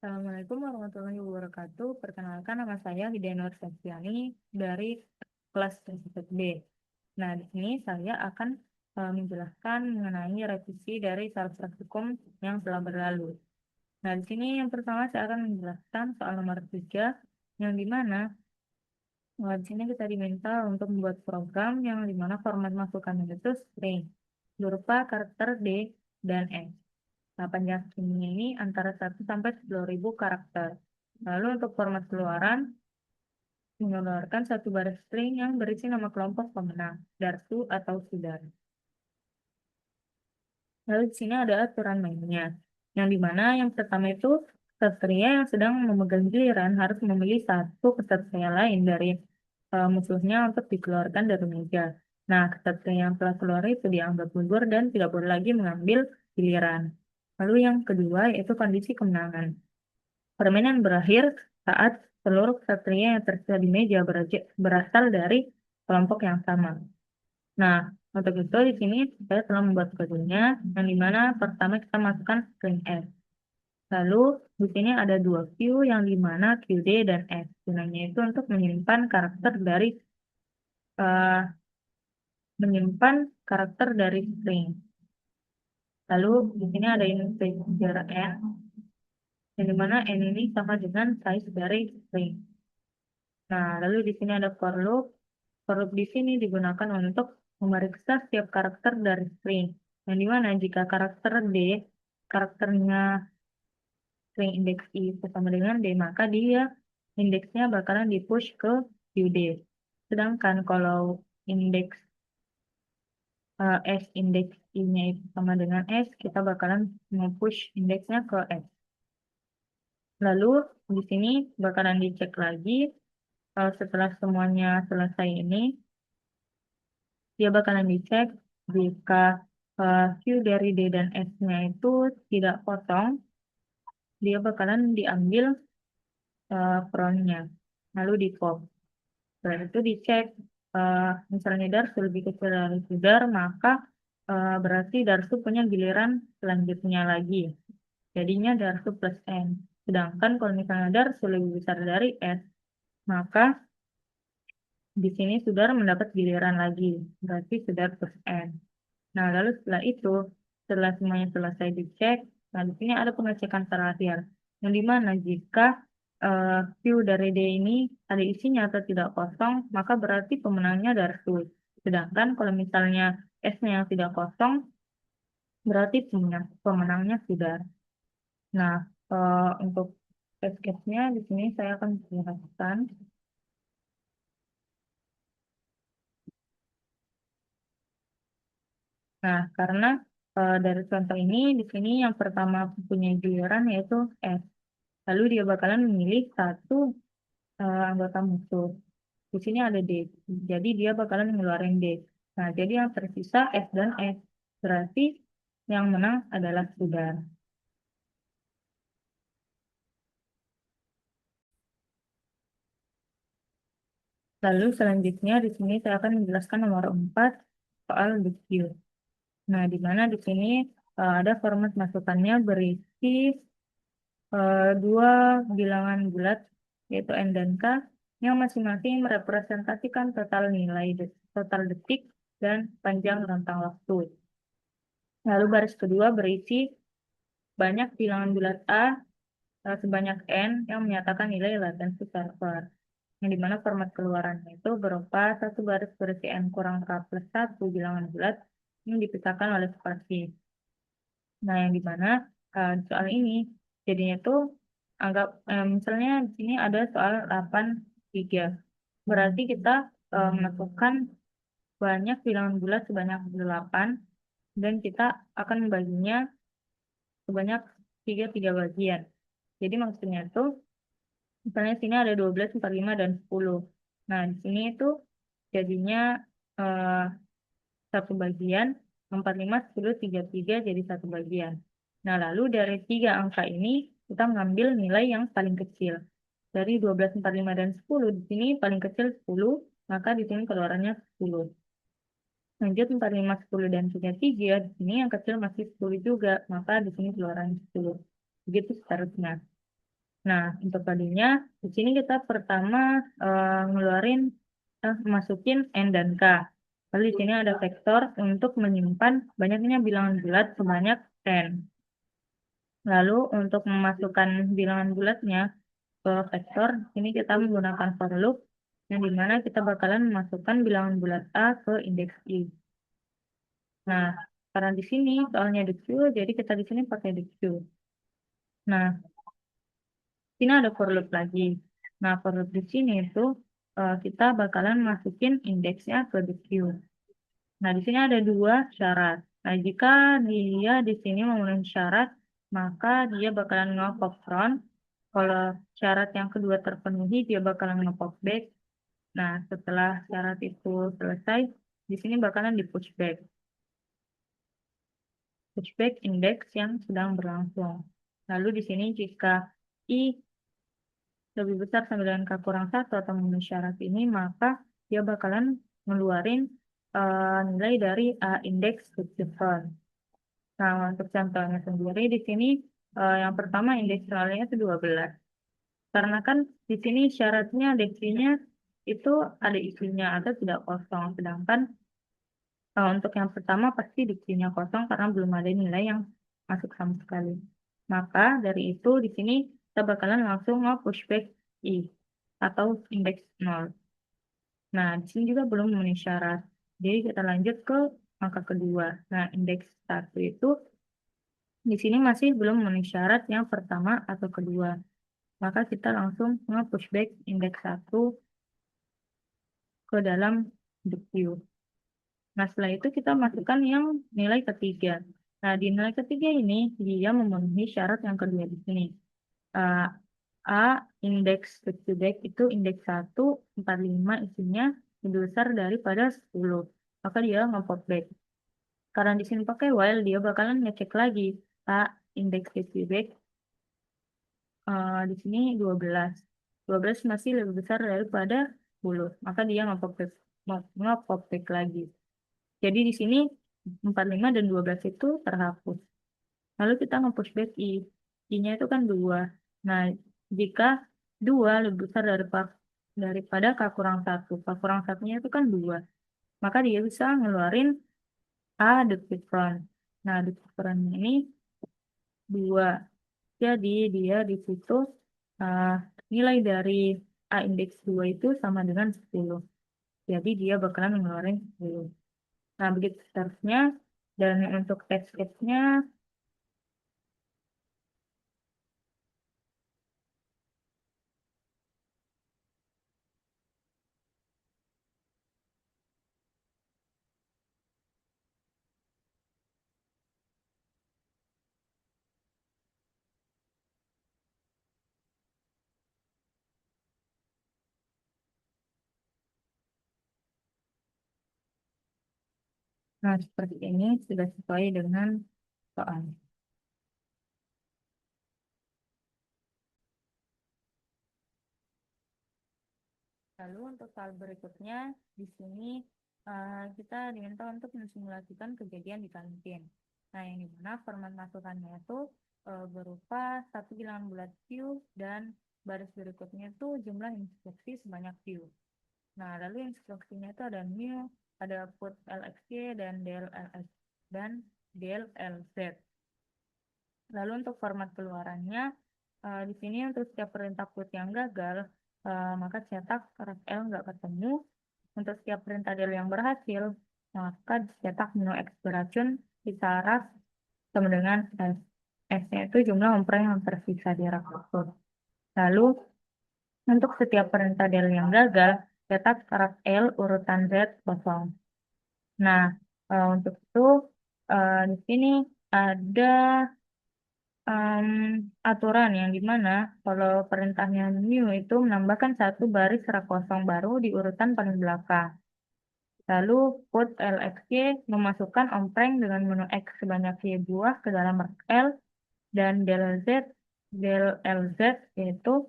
Assalamualaikum warahmatullahi wabarakatuh. Perkenalkan nama saya Hidayah Nur Septiani dari kelas Tersebut B. Nah, di sini saya akan menjelaskan mengenai revisi dari salah hukum yang telah berlalu. Nah, di sini yang pertama saya akan menjelaskan soal nomor 3, yang dimana di sini kita diminta untuk membuat program yang dimana format masukan itu string berupa karakter D dan S. Nah, panjang stringnya ini antara 1 sampai 10.000 karakter. Lalu untuk format keluaran, mengeluarkan satu baris string yang berisi nama kelompok pemenang, darsu atau sudar. Lalu di sini ada aturan mainnya, yang dimana yang pertama itu ksatria yang sedang memegang giliran harus memilih satu ksatria lain dari musuhnya untuk dikeluarkan dari meja. Nah, ksatria yang telah keluar itu dianggap gugur dan tidak boleh lagi mengambil giliran. Lalu yang kedua yaitu kondisi kemenangan. Permainan berakhir saat seluruh ksatria yang tersedia di meja berasal dari kelompok yang sama. Nah, untuk itu di sini saya telah membuat kodenya, yang dimana pertama kita masukkan string S. Lalu di sini ada dua queue yang dimana QD dan S. Gunanya itu untuk eh, menyimpan karakter dari string. Lalu di sini ada integer N, yang dimana N ini sama dengan size dari string. Nah, lalu di sini ada for loop. For loop di sini digunakan untuk memeriksa setiap karakter dari string. Yang dimana jika karakternya string indeks I itu sama dengan D, maka dia indeksnya bakalan di-push ke UD. Sedangkan kalau indeks S indeks I-nya itu sama dengan S, kita bakalan nge-push indeksnya ke S. Lalu di sini bakalan dicek lagi setelah semuanya selesai ini, dia bakalan dicek jika Q dari D dan S-nya itu tidak kosong, dia bakalan diambil from-nya, lalu di pop. Setelah itu dicek, misalnya Darsu lebih kecil dari Sudar, maka berarti Darsu punya giliran selanjutnya lagi. Jadinya Darsu plus N. Sedangkan kalau misalnya Darsu lebih besar dari S, maka di sini Sudar mendapat giliran lagi. Berarti Sudar plus N. Nah, lalu setelah itu, setelah semuanya selesai dicek, nah di sini ada pengecekan terakhir. Yang dimana jika Q dari D ini ada isinya atau tidak kosong, maka berarti pemenangnya Darsul. Sedangkan kalau misalnya S-nya yang tidak kosong, berarti pemenangnya Sudar. Nah, untuk test case-nya di sini saya akan jelaskan. Nah, karena dari contoh ini, di sini yang pertama punya giliran yaitu S. Lalu dia bakalan memilih satu anggota musuh. Di sini ada D. Jadi dia bakalan ngeluarin D. Nah, jadi yang tersisa S dan S. Berarti yang menang adalah Sudar. Lalu selanjutnya di sini saya akan menjelaskan nomor 4 soal dispute. Nah, di mana di sini ada format masukannya berisi dua bilangan bulat, yaitu N dan K, yang masing-masing merepresentasikan total detik dan panjang rentang waktu. Lalu baris kedua berisi banyak bilangan bulat A sebanyak N yang menyatakan nilai latensi server. Yang dimana format keluarannya itu berupa satu baris berisi N kurang K plus satu bilangan bulat yang dipisahkan oleh spasi. Nah, yang dimana soal ini jadinya tuh anggap misalnya di sini ada soal 8 3. Berarti kita menentukan banyak bilangan bulat sebanyak 8 dan kita akan membaginya sebanyak 3 bagian. Jadi maksudnya itu misalnya sini ada 12, 45 dan 10. Nah, di sini itu jadinya eh, satu bagian, 45, 10, 3 jadi satu bagian. Nah, lalu dari tiga angka ini, kita mengambil nilai yang paling kecil. Dari 12, 45, dan 10, di sini paling kecil 10, maka di sini keluarannya 10. Lanjut 45, 10, dan 33, di sini yang kecil masih 10 juga, maka di sini keluarannya 10. Begitu seterusnya. Nah, untuk tadinya di sini kita pertama masukin N dan K. Lalu di sini ada vektor untuk menyimpan banyaknya bilangan bulat sebanyak N. Lalu untuk memasukkan bilangan bulatnya ke vektor, ini kita menggunakan for loop, yang dimana kita bakalan memasukkan bilangan bulat A ke indeks I. Nah, karena di sini soalnya the Q, jadi kita di sini pakai the Q. Nah, sini ada for loop lagi. Nah, for loop di sini itu kita bakalan masukin indeksnya ke the Q. Nah, di sini ada dua syarat. Nah, jika dia di sini memenuhi syarat, maka dia bakalan nge-pop front. Kalau syarat yang kedua terpenuhi, dia bakalan nge-pop back. Nah, setelah syarat itu selesai, di sini bakalan di pushback. Pushback indeks yang sedang berlangsung. Lalu di sini jika I lebih besar sama dengan K kurang 1 atau memenuhi syarat ini, maka dia bakalan ngeluarin nilai dari A indeks different. Nah, untuk contohnya sendiri di sini yang pertama indeks nilainya itu 12. Karena kan di sini syaratnya deksinya itu ada isinya atau tidak kosong. Sedangkan untuk yang pertama pasti deksinya kosong karena belum ada nilai yang masuk sama sekali. Maka dari itu di sini kita bakalan langsung mau pushback I atau indeks 0. Nah, di sini juga belum memenuhi syarat. Jadi kita lanjut ke angka kedua. Nah, indeks 1 itu di sini masih belum memenuhi syarat yang pertama atau kedua. Maka kita langsung nge-pushback indeks 1 ke dalam the queue. Nah, setelah itu kita masukkan yang nilai ketiga. Nah, di nilai ketiga ini dia memenuhi syarat yang kedua di sini. Uh, A indeks back itu indeks 1, 45 isinya lebih besar daripada 10. Maka dia nge-pop back. Karena di sini pakai while, dia bakalan ngecek lagi A indeks back di sini 12. 12 masih lebih besar daripada 10. Maka dia nge-pop back lagi. Jadi di sini 45 dan 12 itu terhapus. Lalu kita nge-push back I. I-nya itu kan 2. Nah, jika 2 lebih besar daripada K kurang 1. K kurang 1-nya itu kan 2. Maka dia bisa ngeluarin A the different. Nah, the different ini 2. Jadi dia di situ uh, nilai dari A indeks 2 itu sama dengan 10. Jadi dia bakalan ngeluarin 10. Nah, begitu seterusnya. Dan untuk test case-nya, nah seperti ini sudah sesuai dengan soal. Lalu untuk soal berikutnya, di sini kita diminta untuk mensimulasikan kejadian di kantin. Nah, yang dimana format masukannya itu berupa satu bilangan bulat Q dan baris berikutnya itu jumlah instruksi sebanyak Q. Nah, lalu instruksinya itu ada new, ada put LXY dan DLLS dan DLLZ. Lalu untuk format keluarannya, di sini untuk setiap perintah put yang gagal, maka cetak ref L nggak ketemu. Untuk setiap perintah del yang berhasil, maka cetak menu X beracun bisa raf sama dengan S. S-nya itu jumlah ompreng yang tersisa di rak tersebut. Lalu untuk setiap perintah del yang gagal, cetak raf L urutan Z kosong. Nah, untuk itu di sini ada aturan yang dimana kalau perintahnya new itu menambahkan satu baris rak kosong baru di urutan paling belakang. Lalu put LXY memasukkan ompreng dengan menu X sebanyak Y buah ke dalam rak L dan del LZ yaitu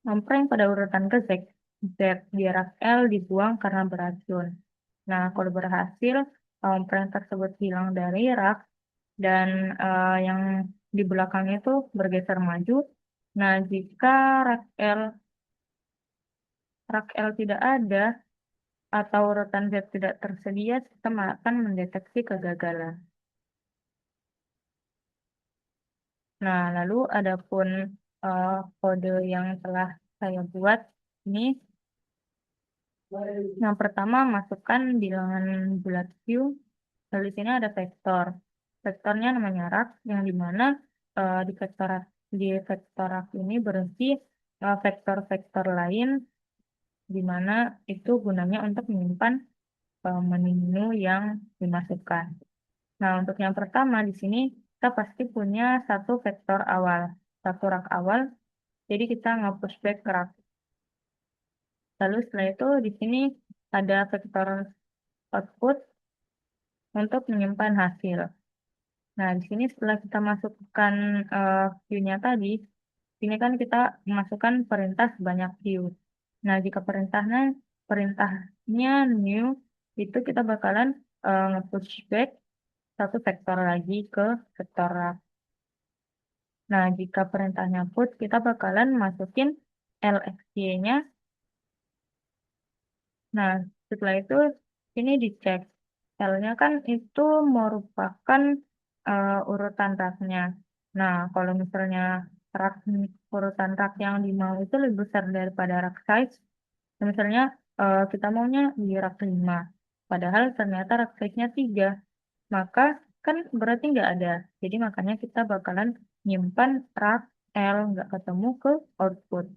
ompreng pada urutan ke Z. Z di rak L dibuang karena beracun. Nah, kalau berhasil ompreng tersebut hilang dari rak dan yang di belakangnya itu bergeser maju. Nah, jika rak L tidak ada atau urutan Z tidak tersedia, sistem akan mendeteksi kegagalan. Nah, lalu adapun kode yang telah saya buat ini, yang pertama masukkan bilangan bulat Q, lalu di sini ada vektor. Vektornya namanya rak, yang dimana di vektor rak ini berisi vektor-vektor lain, dimana itu gunanya untuk menyimpan menu yang dimasukkan. Nah, untuk yang pertama di sini kita pasti punya satu vektor awal, satu rak awal. Jadi kita nge-push back ke rak. Lalu setelah itu di sini ada vektor output untuk menyimpan hasil. Nah, di sini setelah kita masukkan Q-nya tadi, ini kan kita masukkan perintah sebanyak Q. Nah, jika perintahnya new, itu kita bakalan nge-push back satu vektor lagi ke vektor rak. Nah, jika perintahnya put, kita bakalan masukin LXY-nya. Nah, setelah itu ini dicek. L-nya kan itu merupakan urutan raknya. Nah, kalau misalnya rak urutan rak yang dimau itu lebih besar daripada rak size, misalnya kita maunya di rak 5, padahal ternyata rak size-nya 3, maka kan berarti nggak ada. Jadi makanya kita bakalan nyimpan rak L nggak ketemu ke output.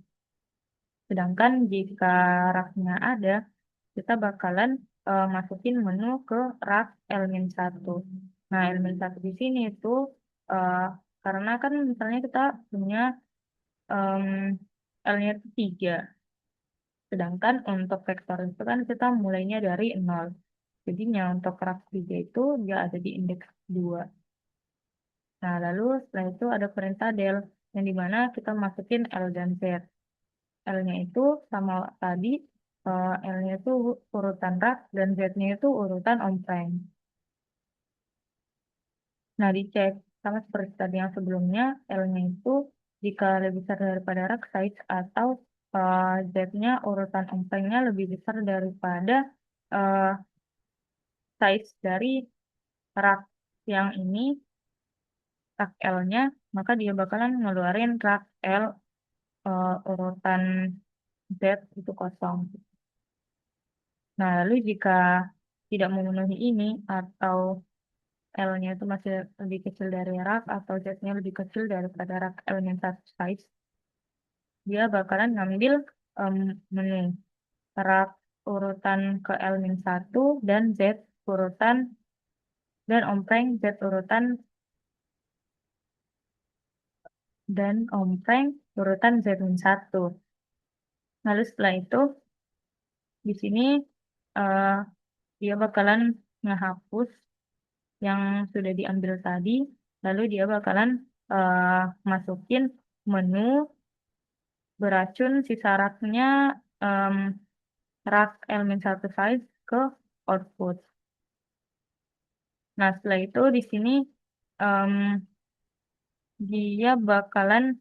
Sedangkan jika raknya ada, kita bakalan masukin menu ke rak L-1. Nah, L-1 di sini itu eh, karena kan misalnya kita punya em, L-nya itu 3. Sedangkan untuk vektor itu kan kita mulainya dari 0. Jadinya untuk rak 3 itu dia ada di indeks 2. Nah, lalu setelah itu ada perintah del, yang dimana kita masukin L dan Z. L-nya itu sama tadi, L-nya itu urutan rak, dan Z-nya itu urutan ompreng. Nah, dicek sama seperti tadi yang sebelumnya, L-nya itu jika lebih besar daripada rak size atau Z-nya urutan omprengnya lebih besar daripada eh, size dari rak yang ini, rak L-nya, maka dia bakalan ngeluarin rak L urutan Z itu kosong. Nah, lalu jika tidak memenuhi ini atau L-nya itu masih lebih kecil dari rak atau Z-nya lebih kecil daripada rak L-1 size, dia bakalan ngambil em, menu rak urutan ke L-1 dan Z urutan dan ompreng Z urutan urutan Z-1. Lalu setelah itu di sini eh, dia bakalan ngehapus yang sudah diambil tadi, lalu dia bakalan eh, masukin menu beracun sisa raknya em, rak L-1 size ke output. Nah, setelah itu di sini em, dia bakalan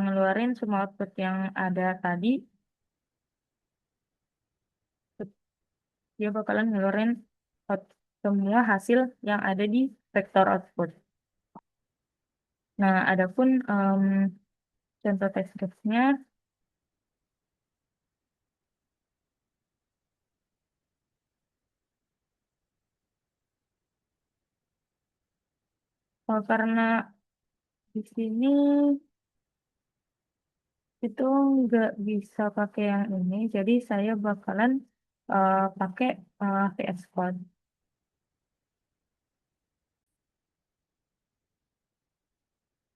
ngeluarin semua output yang ada tadi. Dia bakalan ngeluarin semua hasil yang ada di vektor output. Nah, adapun contoh test case-nya, karena di sini itu nggak bisa pakai yang ini, jadi saya bakalan pakai VS Code.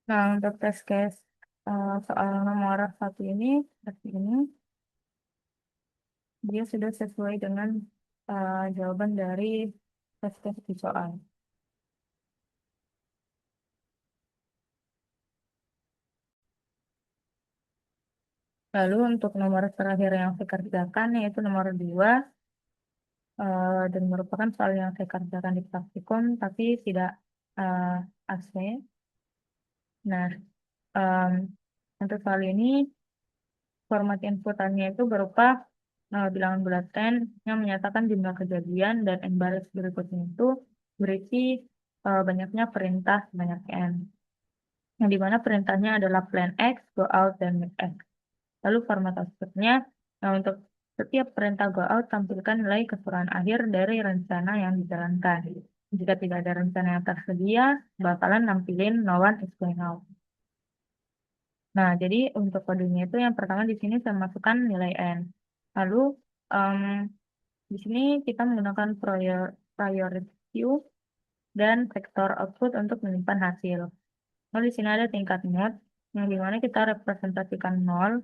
Nah, untuk test case soal nomor satu ini, seperti ini, dia sudah sesuai dengan jawaban dari test case di soal. Lalu untuk nomor terakhir yang saya kerjakan yaitu nomor 2, dan merupakan soal yang saya kerjakan di praktikum tapi tidak AC. Nah, Untuk hal ini, format inputannya itu berupa bilangan bulatan yang menyatakan jumlah kejadian dan n baris berikutnya itu berisi banyaknya perintah sebanyak n. Yang dimana perintahnya adalah plan X, go out, dan make X. Lalu format outputnya, untuk setiap perintah go out tampilkan nilai keseluruhan akhir dari rencana yang dijalankan. Jika tidak ada rencana yang tersedia, bakalan nampilin no one is going out. Nah, jadi untuk kodenya itu yang pertama di sini saya masukkan nilai n. Lalu em, di sini kita menggunakan priority queue dan vektor output untuk menyimpan hasil. Lalu di sini ada tingkat mode yang dimana kita representasikan 0.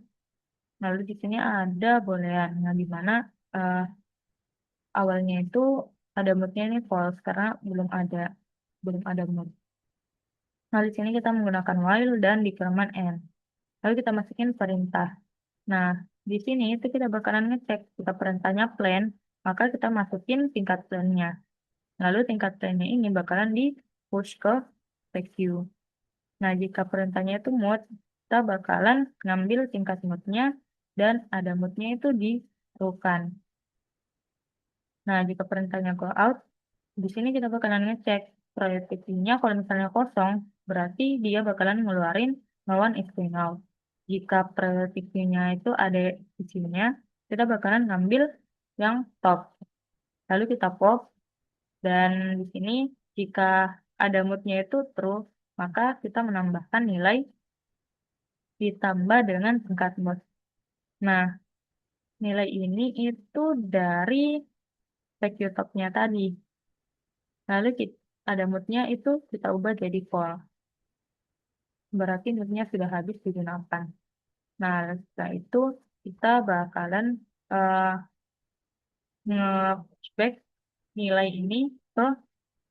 Lalu di sini ada boolean yang dimana eh, awalnya itu ada mode-nya ini false karena belum ada mode. Lalu di sini kita menggunakan while dan dikirman n. Lalu kita masukin perintah. Nah, di sini itu kita bakalan ngecek jika perintahnya plan, maka kita masukin tingkat plan-nya. Lalu tingkat plan-nya ini bakalan di push ke PQ. Nah, jika perintahnya itu mode, kita bakalan ngambil tingkat mode-nya dan ada mode-nya itu di true-kan. Nah, jika perintahnya go out, di sini kita bakalan ngecek priority-nya kalau misalnya kosong, berarti dia bakalan ngeluarin no one is going out. Jika priority-nya itu ada isinya, kita bakalan ngambil yang top. Lalu kita pop, dan di sini jika ada mood-nya itu true, maka kita menambahkan nilai ditambah dengan tingkat mood. Nah, nilai ini itu dari value top-nya tadi. Lalu ada mood-nya itu kita ubah jadi call. Berarti mood-nya sudah habis digunakan. Nah, setelah itu kita bakalan uh, nge-back nilai ini ke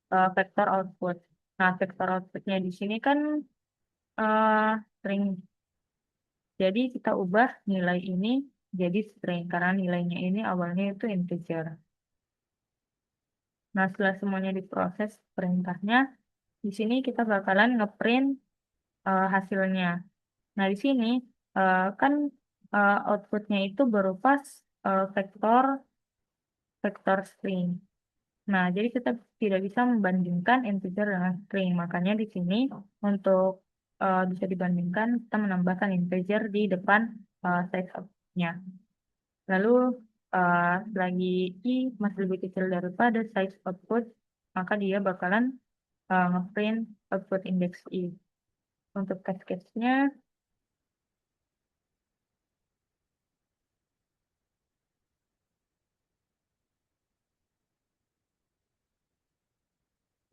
vektor output. Nah, vektor outputnya di sini kan string. Jadi kita ubah nilai ini jadi string karena nilainya ini awalnya itu integer. Nah, setelah semuanya diproses perintahnya, di sini kita bakalan ngeprint hasilnya. Nah, di sini kan outputnya itu berupa vektor vektor string. Nah, jadi kita tidak bisa membandingkan integer dengan string. Makanya di sini untuk bisa dibandingkan, kita menambahkan integer di depan size output-nya. Lalu lagi i masih lebih kecil daripada size output, maka dia bakalan ngeprint output index i. Untuk case-case-nya,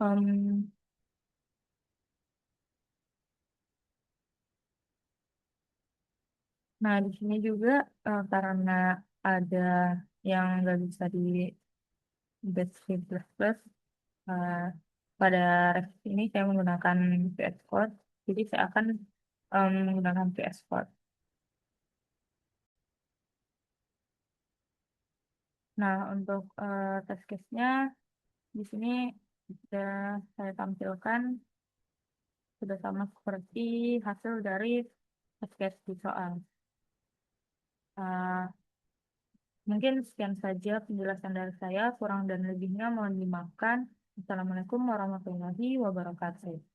em, nah di sini juga karena ada yang nggak bisa di Bash C++, eh, pada revisi ini saya menggunakan VS Code, jadi saya akan menggunakan VS Code. Nah, untuk test case-nya di sini sudah saya tampilkan, sudah sama seperti hasil dari test case di soal. Eh, Mungkin sekian saja penjelasan dari saya, kurang dan lebihnya mohon dimaafkan. Assalamualaikum warahmatullahi wabarakatuh.